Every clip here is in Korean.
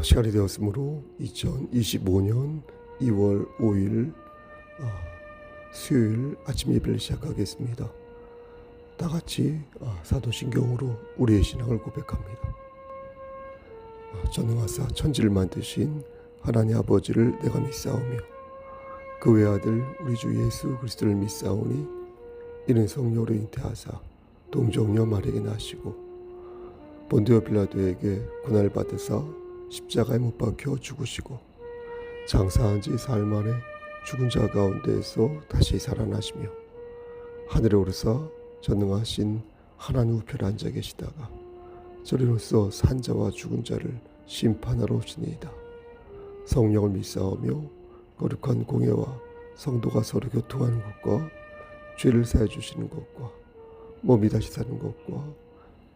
시간이 되었으므로 2025년 2월 5일 수요일 아침 예배를 시작하겠습니다. 다 같이 사도신경으로 우리의 신앙을 고백합니다. 전능하사 천지를 만드신 하나님 아버지를 내가 믿사오며 그 외아들 우리 주 예수 그리스도를 믿사오니 이는 성령으로 잉태하사 동정녀 마리아에게 나시고 본디오 빌라도에게 고난을 받으사 십자가에 못 박혀 죽으시고 장사한 지 사흘 만에 죽은 자 가운데에서 다시 살아나시며 하늘에 오르사 전능하신 하나님 우편에 앉아 계시다가 저리로서 산자와 죽은 자를 심판하러 오시니이다. 성령을 믿사오며 거룩한 공예와 성도가 서로 교통하는 것과 죄를 사해 주시는 것과 몸이 다시 사는 것과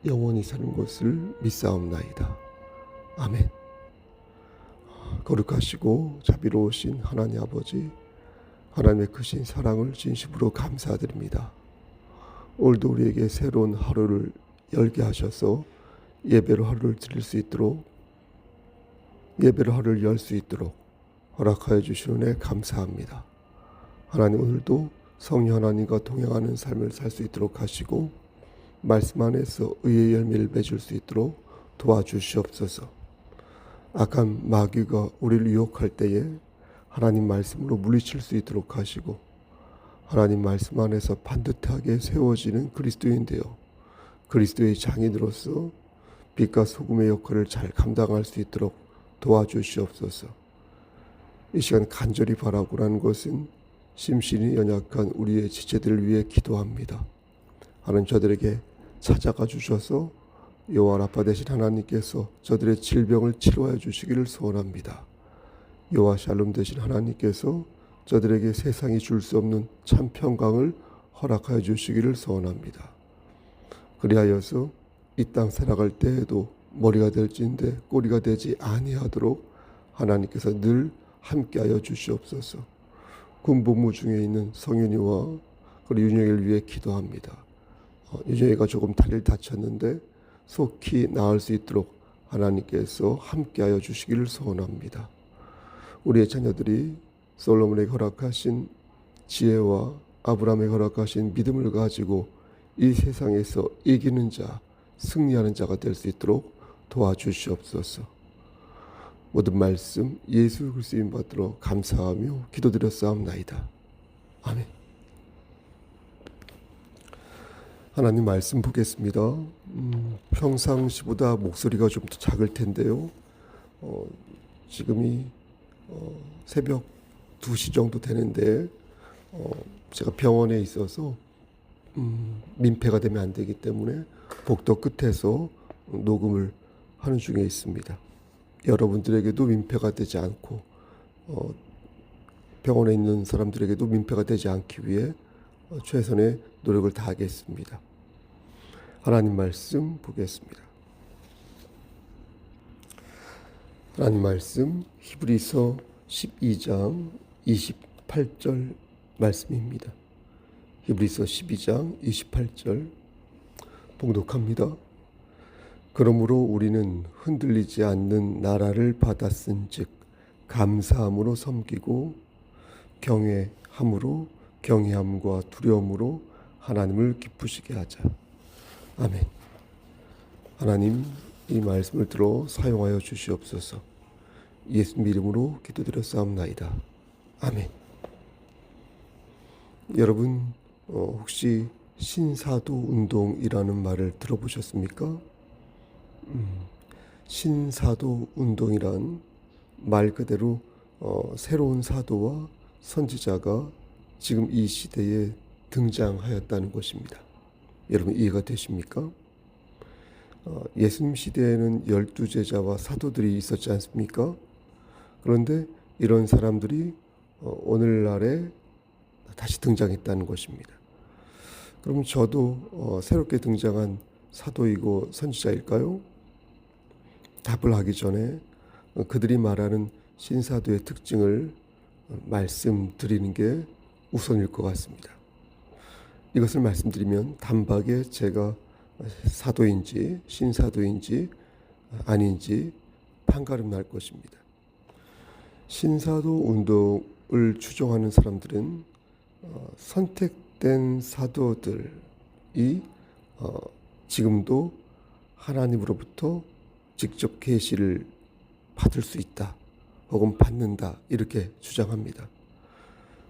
영원히 사는 것을 믿사옵나이다. 아멘. 거룩하시고 자비로우신 하나님 아버지, 하나님의 크신 사랑을 진심으로 감사드립니다. 오늘도 우리에게 새로운 하루를 열게 하셔서 예배로 하루를 드릴 수 있도록, 예배로 하루를 열 수 있도록 허락하여 주신 은혜 감사합니다. 하나님, 오늘도 성령 하나님과 동행하는 삶을 살 수 있도록 하시고 말씀 안에서 의의 열매를 맺을 수 있도록 도와주시옵소서. 악한 마귀가 우리를 유혹할 때에 하나님 말씀으로 물리칠 수 있도록 하시고 하나님 말씀 안에서 반듯하게 세워지는 그리스도인 되어 그리스도의 장인으로서 빛과 소금의 역할을 잘 감당할 수 있도록 도와주시옵소서. 이 시간 간절히 바라고라는 것은 심신이 연약한 우리의 지체들을 위해 기도합니다. 하나님, 저들에게 찾아가 주셔서 여호와 라파 되신 하나님께서 저들의 질병을 치료하여 주시기를 소원합니다. 여호와 샬롬 되신 하나님께서 저들에게 세상이 줄 수 없는 참 평강을 허락하여 주시기를 소원합니다. 그리하여서 이 땅 살아갈 때에도 머리가 될진데 꼬리가 되지 아니하도록 하나님께서 늘 함께하여 주시옵소서. 군복무 중에 있는 성윤이와 그리고 윤영이를 위해 기도합니다. 윤영이가 조금 다리를 다쳤는데 속히 나을 수 있도록 하나님께서 함께하여 주시기를 소원합니다. 우리의 자녀들이 솔로몬에게 허락하신 지혜와 아브라함에게 허락하신 믿음을 가지고 이 세상에서 이기는 자, 승리하는 자가 될 수 있도록 도와주시옵소서. 모든 말씀 예수 그리스도 이름 받들어 감사하며 기도드렸사옵나이다. 아멘. 하나님 말씀 보겠습니다. 평상시보다 목소리가 좀 더 작을 텐데요. 지금이 새벽 2시 정도 되는데 제가 병원에 있어서 민폐가 되면 안 되기 때문에 복도 끝에서 녹음을 하는 중에 있습니다. 여러분들에게도 민폐가 되지 않고 병원에 있는 사람들에게도 민폐가 되지 않기 위해 최선의 노력을 다하겠습니다. 하나님 말씀 보겠습니다. 하나님 말씀 히브리서 12장 28절 말씀입니다. 히브리서 12장 28절 봉독합니다. 그러므로 우리는 흔들리지 않는 나라를 받았은즉 감사함으로 섬기고 경외함으로 경외함과 두려움으로 하나님을 기쁘시게 하자. 아멘. 하나님, 이 말씀을 들어 사용하여 주시옵소서. 예수님 이름으로 기도드렸사옵나이다. 아멘. 여러분, 혹시 신사도 운동이라는 말을 들어보셨습니까? 신사도 운동이란 말 그대로 새로운 사도와 선지자가 지금 이 시대에 등장하였다는 것입니다. 여러분, 이해가 되십니까? 예수님 시대에는 12제자와 사도들이 있었지 않습니까? 그런데 이런 사람들이 오늘날에 다시 등장했다는 것입니다. 그럼 저도 새롭게 등장한 사도이고 선지자일까요? 답을 하기 전에 그들이 말하는 신사도의 특징을 말씀드리는 게 우선일 것 같습니다. 이것을 말씀드리면 단박에 제가 사도인지 신사도인지 아닌지 판가름 날 것입니다. 신사도 운동을 추종하는 사람들은 선택된 사도들이 지금도 하나님으로부터 직접 계시를 받을 수 있다 혹은 받는다 이렇게 주장합니다.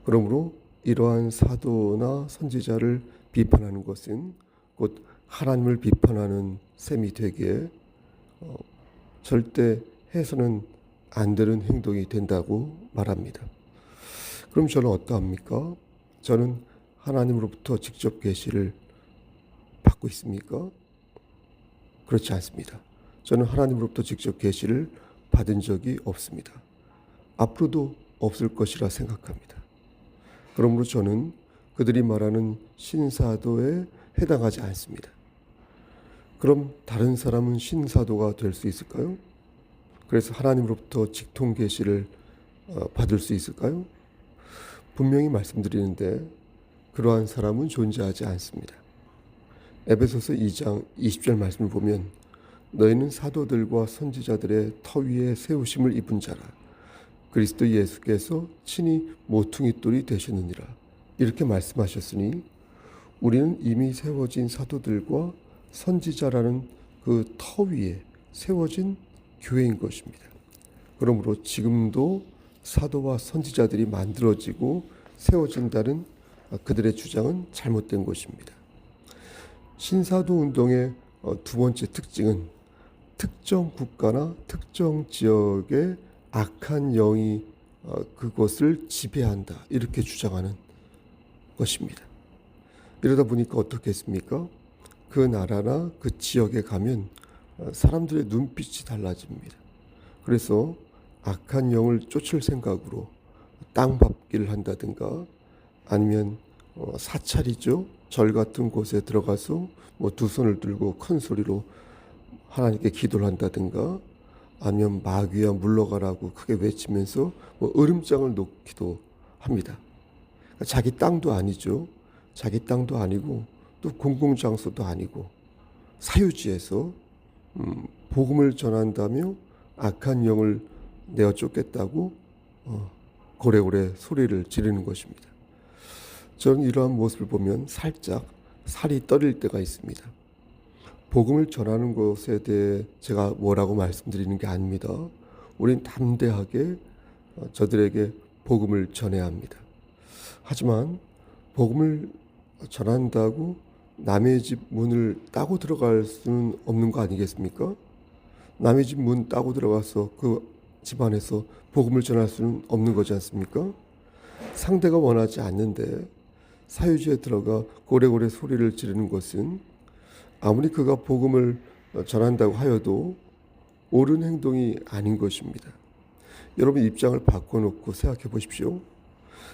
그러므로 이러한 사도나 선지자를 비판하는 것은 곧 하나님을 비판하는 셈이 되기에 절대 해서는 안 되는 행동이 된다고 말합니다. 그럼 저는 어떠합니까? 저는 하나님으로부터 직접 계시를 받고 있습니까? 그렇지 않습니다. 저는 하나님으로부터 직접 계시를 받은 적이 없습니다. 앞으로도 없을 것이라 생각합니다. 그러므로 저는 그들이 말하는 신사도에 해당하지 않습니다. 그럼 다른 사람은 신사도가 될 수 있을까요? 그래서 하나님으로부터 직통 계시를 받을 수 있을까요? 분명히 말씀드리는데 그러한 사람은 존재하지 않습니다. 에베소서 2장 20절 말씀을 보면 너희는 사도들과 선지자들의 터 위에 세우심을 입은 자라 그리스도 예수께서 친히 모퉁이 돌이 되셨느니라 이렇게 말씀하셨으니 우리는 이미 세워진 사도들과 선지자라는 그 터 위에 세워진 교회인 것입니다. 그러므로 지금도 사도와 선지자들이 만들어지고 세워진다는 그들의 주장은 잘못된 것입니다. 신사도 운동의 두 번째 특징은 특정 국가나 특정 지역의 악한 영이 그것을 지배한다 이렇게 주장하는 것입니다. 이러다 보니까 어떻겠습니까? 그 나라나 그 지역에 가면 사람들의 눈빛이 달라집니다. 그래서 악한 영을 쫓을 생각으로 땅밟기를 한다든가 아니면 사찰이죠. 절 같은 곳에 들어가서 두 손을 들고 큰 소리로 하나님께 기도를 한다든가 아니면 마귀야 물러가라고 크게 외치면서 으름장을 놓기도 합니다. 그러니까 자기 땅도 아니죠. 자기 땅도 아니고 또 공공장소도 아니고 사유지에서 복음을 전한다며 악한 영을 내어 쫓겠다고 고래고래 소리를 지르는 것입니다. 저는 이러한 모습을 보면 살짝 살이 떨릴 때가 있습니다. 복음을 전하는 것에 대해 제가 뭐라고 말씀드리는 게 아닙니다. 우린 담대하게 저들에게 복음을 전해야 합니다. 하지만 복음을 전한다고 남의 집 문을 따고 들어갈 수는 없는 거 아니겠습니까? 남의 집 문 따고 들어가서 그 집안에서 복음을 전할 수는 없는 거지 않습니까? 상대가 원하지 않는데 사유지에 들어가 고래고래 소리를 지르는 것은 아무리 그가 복음을 전한다고 하여도 옳은 행동이 아닌 것입니다. 여러분 입장을 바꿔놓고 생각해 보십시오.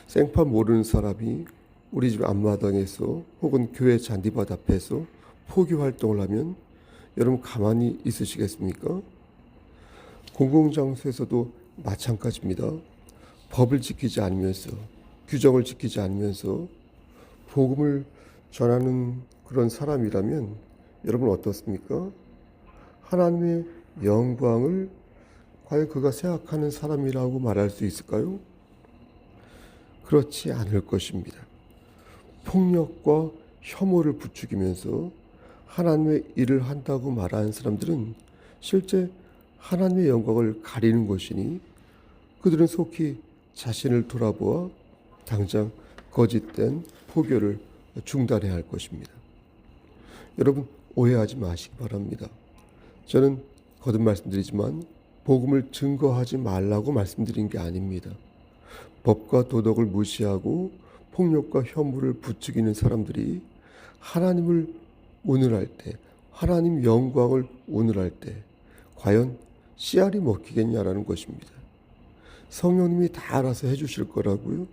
생판 모르는 사람이 우리 집 앞마당에서 혹은 교회 잔디밭 앞에서 포교 활동을 하면 여러분 가만히 있으시겠습니까? 공공장소에서도 마찬가지입니다. 법을 지키지 않으면서 규정을 지키지 않으면서 복음을 전하는 그런 사람이라면 여러분 어떻습니까? 하나님의 영광을 과연 그가 생각하는 사람이라고 말할 수 있을까요? 그렇지 않을 것입니다. 폭력과 혐오를 부추기면서 하나님의 일을 한다고 말하는 사람들은 실제 하나님의 영광을 가리는 것이니 그들은 속히 자신을 돌아보아 당장 거짓된 포교를 중단해야 할 것입니다. 여러분 오해하지 마시기 바랍니다. 저는 거듭 말씀드리지만 복음을 증거하지 말라고 말씀드린 게 아닙니다. 법과 도덕을 무시하고 폭력과 혐오를 부추기는 사람들이 하나님을 운운할 때, 하나님 영광을 운운할 때 과연 씨알이 먹히겠냐라는 것입니다. 성령님이 다 알아서 해주실 거라고요?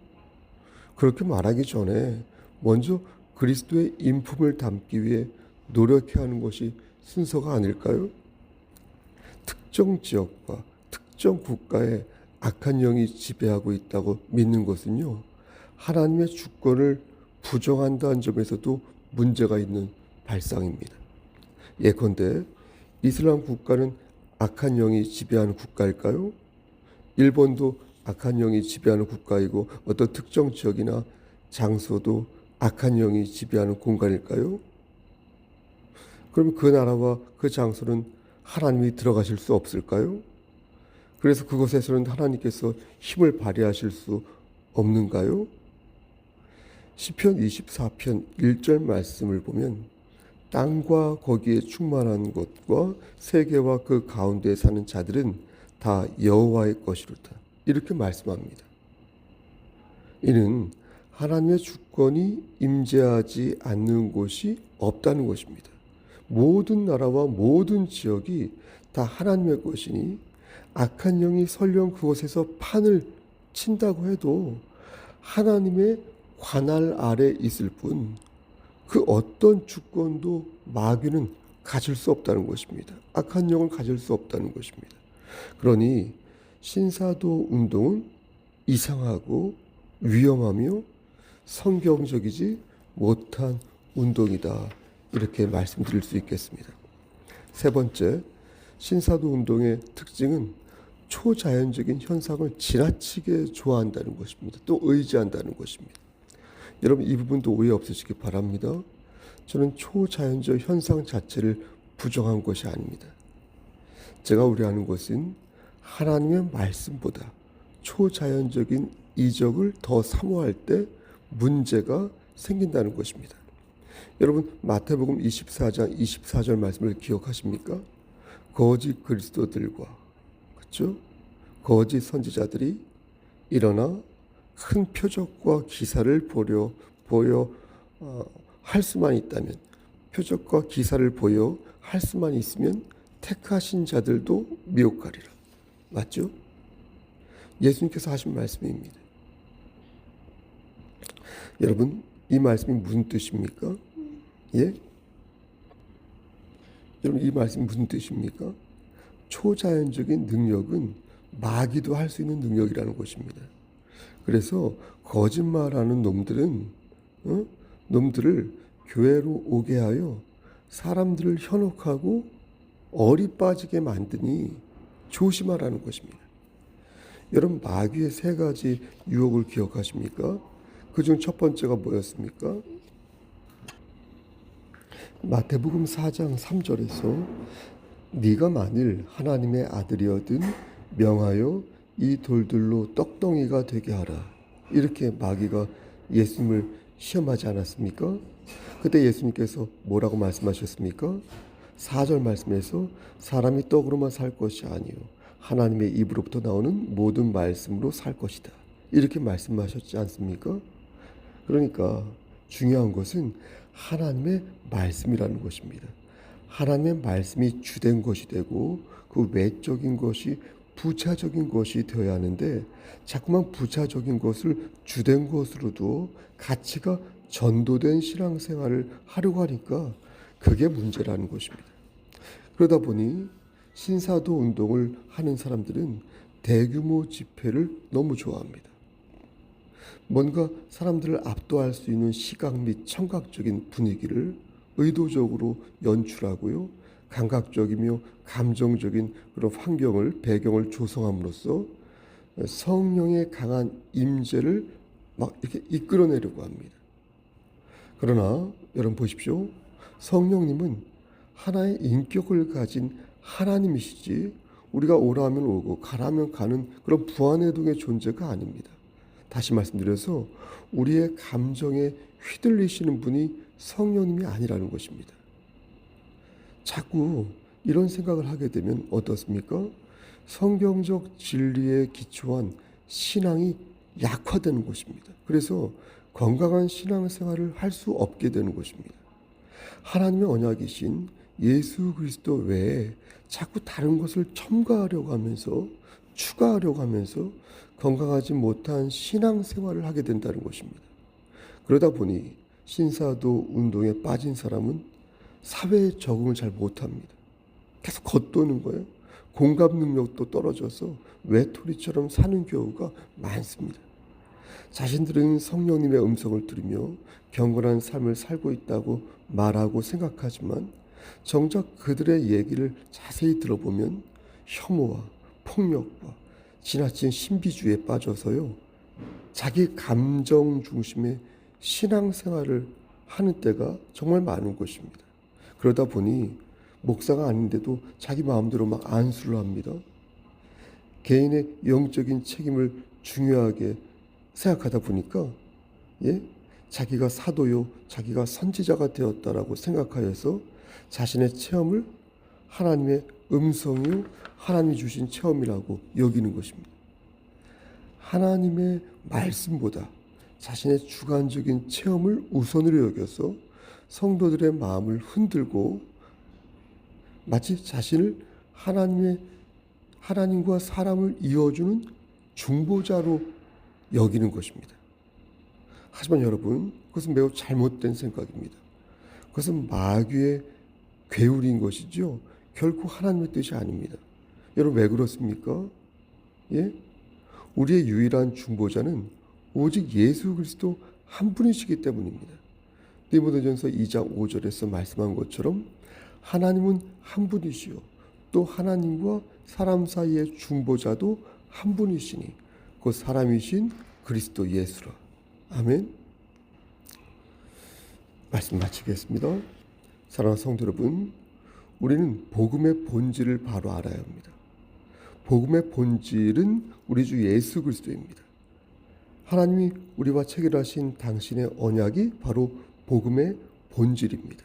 그렇게 말하기 전에 먼저 그리스도의 인품을 담기 위해 노력해야 하는 것이 순서가 아닐까요? 특정 지역과 특정 국가에 악한 영이 지배하고 있다고 믿는 것은요, 하나님의 주권을 부정한다는 점에서도 문제가 있는 발상입니다. 예컨대 이슬람 국가는 악한 영이 지배하는 국가일까요? 일본도 악한 영이 지배하는 국가이고 어떤 특정 지역이나 장소도 악한 영이 지배하는 공간일까요? 그럼 그 나라와 그 장소는 하나님이 들어가실 수 없을까요? 그래서 그곳에서는 하나님께서 힘을 발휘하실 수 없는가요? 시편 24편 1절 말씀을 보면 땅과 거기에 충만한 것과 세계와 그 가운데 사는 자들은 다 여호와의 것이로다. 이렇게 말씀합니다. 이는 하나님의 주권이 임재하지 않는 곳이 없다는 것입니다. 모든 나라와 모든 지역이 다 하나님의 것이니 악한 영이 설령 그곳에서 판을 친다고 해도 하나님의 관할 아래 있을 뿐 그 어떤 주권도 마귀는 가질 수 없다는 것입니다. 악한 영을 가질 수 없다는 것입니다. 그러니 신사도 운동은 이상하고 위험하며 성경적이지 못한 운동이다. 이렇게 말씀드릴 수 있겠습니다. 세 번째, 신사도 운동의 특징은 초자연적인 현상을 지나치게 좋아한다는 것입니다. 또 의지한다는 것입니다. 여러분 이 부분도 오해 없으시기 바랍니다. 저는 초자연적 현상 자체를 부정한 것이 아닙니다. 제가 우려하는 것은 하나님의 말씀보다 초자연적인 이적을 더 사모할 때 문제가 생긴다는 것입니다. 여러분 마태복음 24장 24절 말씀을 기억하십니까? 거짓 그리스도들과 그렇죠? 거짓 선지자들이 일어나 큰 표적과 기사를 보여 할 수만 있다면 표적과 기사를 보여 할 수만 있으면 택하신 자들도 미혹하리라. 맞죠? 예수님께서 하신 말씀입니다. 여러분 이 말씀이 무슨 뜻입니까? 예? 여러분 이 말씀이 무슨 뜻입니까? 초자연적인 능력은 마귀도 할 수 있는 능력이라는 것입니다. 그래서 거짓말하는 놈들을 교회로 오게 하여 사람들을 현혹하고 어리 빠지게 만드니 조심하라는 것입니다. 여러분 마귀의 세 가지 유혹을 기억하십니까? 그중 첫 번째가 뭐였습니까? 마태복음 4장 3절에서 네가 만일 하나님의 아들이어든 명하여 이 돌들로 떡덩이가 되게 하라. 이렇게 마귀가 예수님을 시험하지 않았습니까? 그때 예수님께서 뭐라고 말씀하셨습니까? 4절 말씀에서 사람이 떡으로만 살 것이 아니요 하나님의 입으로부터 나오는 모든 말씀으로 살 것이다. 이렇게 말씀하셨지 않습니까? 그러니까 중요한 것은 하나님의 말씀이라는 것입니다. 하나님의 말씀이 주된 것이 되고 그 외적인 것이 부차적인 것이 되어야 하는데 자꾸만 부차적인 것을 주된 것으로도 가치가 전도된 신앙생활을 하려고 하니까 그게 문제라는 것입니다. 그러다 보니 신사도 운동을 하는 사람들은 대규모 집회를 너무 좋아합니다. 뭔가 사람들을 압도할 수 있는 시각 및 청각적인 분위기를 의도적으로 연출하고요. 감각적이며 감정적인 그런 환경을 배경을 조성함으로써 성령의 강한 임재를 막 이렇게 이끌어내려고 합니다. 그러나 여러분 보십시오. 성령님은 하나의 인격을 가진 하나님이시지 우리가 오라면 오고 가라면 가는 그런 부안해동의 존재가 아닙니다. 다시 말씀드려서 우리의 감정에 휘둘리시는 분이 성령님이 아니라는 것입니다. 자꾸 이런 생각을 하게 되면 어떻습니까? 성경적 진리에 기초한 신앙이 약화되는 것입니다. 그래서 건강한 신앙생활을 할 수 없게 되는 것입니다. 하나님의 언약이신 예수 그리스도 외에 자꾸 다른 것을 첨가하려고 하면서 추가하려고 하면서 건강하지 못한 신앙생활을 하게 된다는 것입니다. 그러다 보니 신사도 운동에 빠진 사람은 사회에 적응을 잘 못합니다. 계속 겉도는 거예요. 공감 능력도 떨어져서 외톨이처럼 사는 경우가 많습니다. 자신들은 성령님의 음성을 들으며 경건한 삶을 살고 있다고 말하고 생각하지만 정작 그들의 얘기를 자세히 들어보면 혐오와 폭력과 지나친 신비주의에 빠져서요, 자기 감정 중심의 신앙생활을 하는 때가 정말 많은 것입니다. 그러다 보니 목사가 아닌데도 자기 마음대로 막 안수를 합니다. 개인의 영적인 책임을 중요하게 생각하다 보니까, 자기가 사도요, 자기가 선지자가 되었다라고 생각하여서 자신의 체험을 하나님의 음성이요, 하나님이 주신 체험이라고 여기는 것입니다. 하나님의 말씀보다 자신의 주관적인 체험을 우선으로 여겨서 성도들의 마음을 흔들고 마치 자신을 하나님과 사람을 이어주는 중보자로 여기는 것입니다. 하지만 여러분, 그것은 매우 잘못된 생각입니다. 그것은 마귀의 괴울인 것이죠. 결코 하나님의 뜻이 아닙니다. 여러분, 왜 그렇습니까? 우리의 유일한 중보자는 오직 예수 그리스도 한 분이시기 때문입니다. 디모데전서 2장 5절에서 말씀한 것처럼 하나님은 한 분이시요, 또 하나님과 사람 사이의 중보자도 한 분이시니 그 사람이신 그리스도 예수라. 아멘. 말씀 마치겠습니다. 사랑하는 성도 여러분, 우리는 복음의 본질을 바로 알아야 합니다. 복음의 본질은 우리 주 예수 그리스도입니다. 하나님이 우리와 체결하신 당신의 언약이 바로 복음의 본질입니다.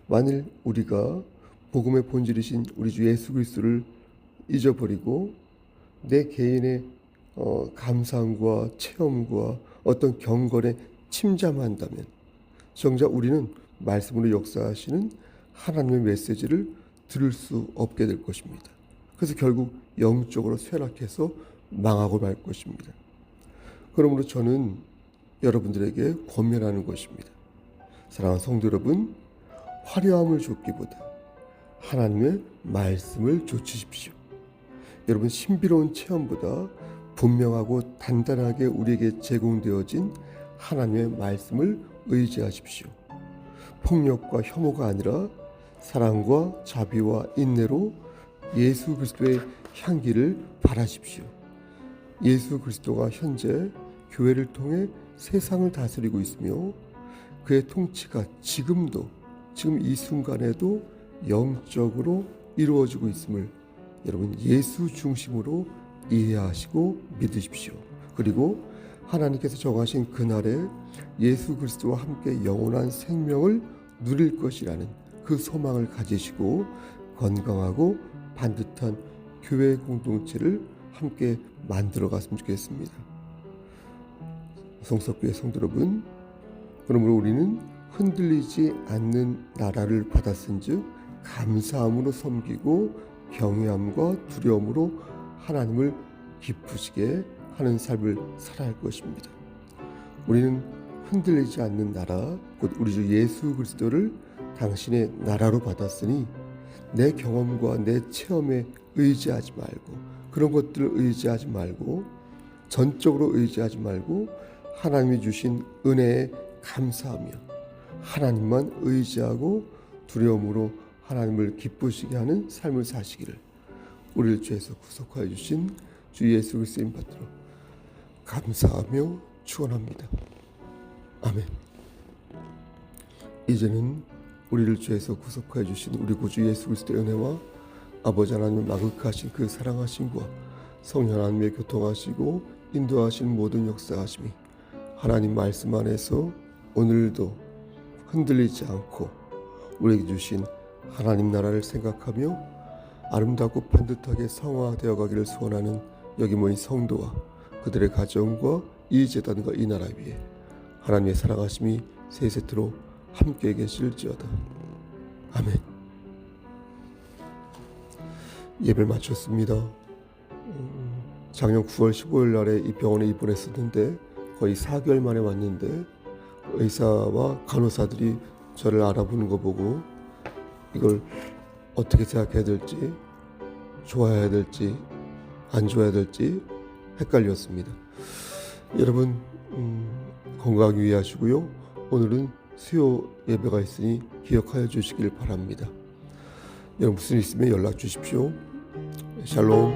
만일 우리가 복음의 본질이신 우리 주 예수 그리스도를 잊어버리고 내 개인의 감상과 체험과 어떤 경건에 침잠한다면 정작 우리는 말씀으로 역사하시는 하나님의 메시지를 들을 수 없게 될 것입니다. 그래서 결국 영적으로 쇠락해서 망하고 말 것입니다. 그러므로 저는 여러분들에게 권면하는 것입니다. 사랑하는 성도 여러분, 화려함을 좇기보다 하나님의 말씀을 좇으십시오. 여러분, 신비로운 체험보다 분명하고 단단하게 우리에게 제공되어진 하나님의 말씀을 의지하십시오. 폭력과 혐오가 아니라 사랑과 자비와 인내로 예수 그리스도의 향기를 바라십시오. 예수 그리스도가 현재 교회를 통해 세상을 다스리고 있으며 그의 통치가 지금 이 순간에도 영적으로 이루어지고 있음을 여러분 예수 중심으로 이해하시고 믿으십시오. 그리고 하나님께서 정하신 그날에 예수 그리스도와 함께 영원한 생명을 누릴 것이라는 그 소망을 가지시고 건강하고 반듯한 교회 공동체를 함께 만들어 갔으면 좋겠습니다. 성석교회 성도 여러분, 그러므로 우리는 흔들리지 않는 나라를 받았은즉 감사함으로 섬기고 경외함과 두려움으로 하나님을 기쁘시게 하는 삶을 살아야 할 것입니다. 우리는 흔들리지 않는 나라, 곧 우리 주 예수 그리스도를 당신의 나라로 받았으니 내 경험과 내 체험에 의지하지 말고, 그런 것들을 의지하지 말고, 전적으로 의지하지 말고 하나님이 주신 은혜에 감사하며 하나님만 의지하고 두려움으로 하나님을 기쁘시게 하는 삶을 사시기를 우리를 죄에서 구속하여 주신 주 예수 그리스도의 받들어 감사하며 축원합니다. 아멘. 이제는 우리를 죄에서 구속하여 주신 우리 구주 예수 그리스도의 은혜와 아버지 하나님의 마극하신 그 사랑하심과 성령 하나님의 교통하시고 인도하시는 모든 역사하심이 하나님 말씀 안에서 오늘도 흔들리지 않고 우리에게 주신 하나님 나라를 생각하며 아름답고 반듯하게 성화되어 가기를 소원하는 여기 모인 성도와 그들의 가정과 이 제단과 이 나라 위에 하나님의 사랑하심이 세세토록 함께 계실지어다. 아멘. 예배를 마쳤습니다. 작년 9월 15일 날에 이 병원에 입원했었는데 거의 4개월 만에 왔는데 의사와 간호사들이 저를 알아보는 거 보고 이걸 어떻게 생각해야 될지, 좋아해야 될지 안 좋아해야 될지 헷갈렸습니다. 여러분 건강 유의하시고요. 오늘은 수요 예배가 있으니 기억하여 주시길 바랍니다. 여러분 무슨 일 있으면 연락 주십시오. 샬롬.